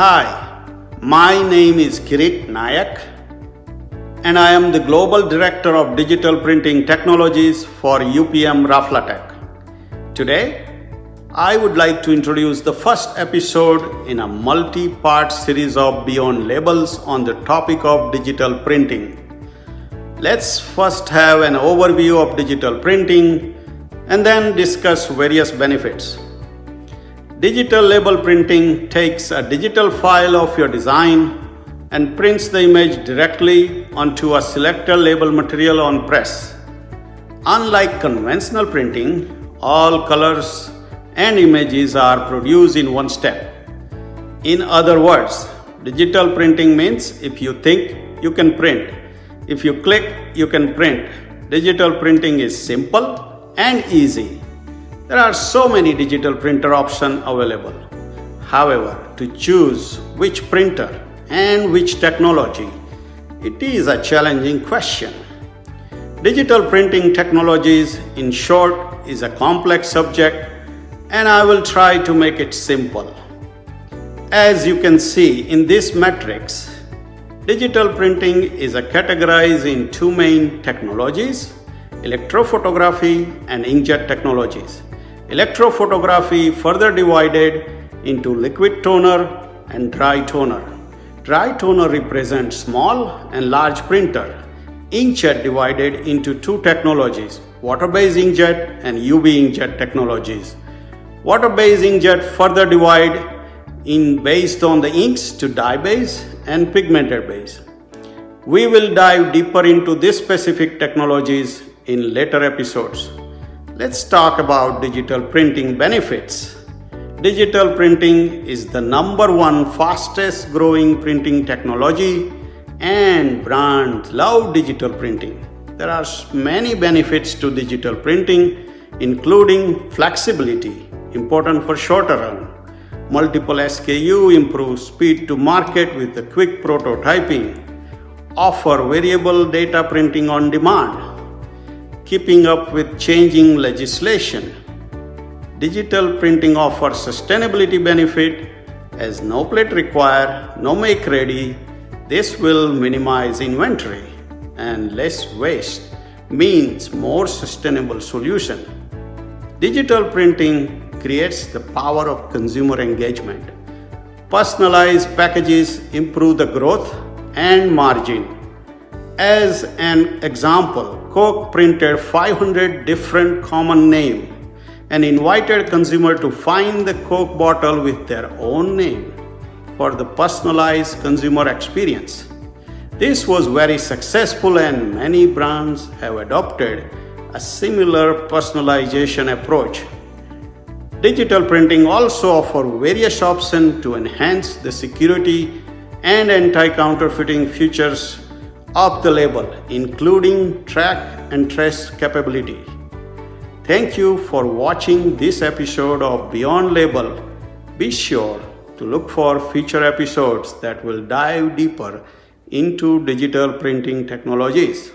Hi, my name is Kirit Nayak and I am the Global Director of Digital Printing Technologies for UPM Raflatech. Today, I would like to introduce the first episode in a multi-part series of Beyond Labels on the topic of digital printing. Let's first have an overview of digital printing and then discuss various benefits. Digital label printing takes a digital file of your design and prints the image directly onto a selected label material on press. Unlike conventional printing, all colors and images are produced in one step. In other words, digital printing means if you think, you can print. If you click, you can print. Digital printing is simple and easy. There are so many digital printer options available. However, to choose which printer and which technology, it is a challenging question. Digital printing technologies, in short, is a complex subject, and I will try to make it simple. As you can see in this matrix, digital printing is categorized in two main technologies: electrophotography and inkjet technologies. Electrophotography further divided into liquid toner and dry toner. Dry toner represents small and large printer. Inkjet divided into two technologies: water-based inkjet and UV inkjet technologies. Water-based inkjet further divide in based on the inks to dye-based and pigmented base. We will dive deeper into these specific technologies in later episodes. Let's talk about digital printing benefits. Digital printing is the #1 fastest growing printing technology and brands love digital printing. There are many benefits to digital printing, including flexibility, important for shorter run. Multiple SKU improve speed to market with the quick prototyping. Offer variable data printing on demand. Keeping up with changing legislation. Digital printing offers sustainability benefit as no plate required, no make ready. This will minimize inventory and less waste means more sustainable solution. Digital printing creates the power of consumer engagement. Personalized packages improve the growth and margin. As an example, Coke printed 500 different common names and invited consumers to find the Coke bottle with their own name for the personalized consumer experience. This was very successful and many brands have adopted a similar personalization approach. Digital printing also offers various options to enhance the security and anti-counterfeiting features of the label, including track and trace capability. Thank you for watching this episode of Beyond Label. Be sure to look for future episodes that will dive deeper into digital printing technologies.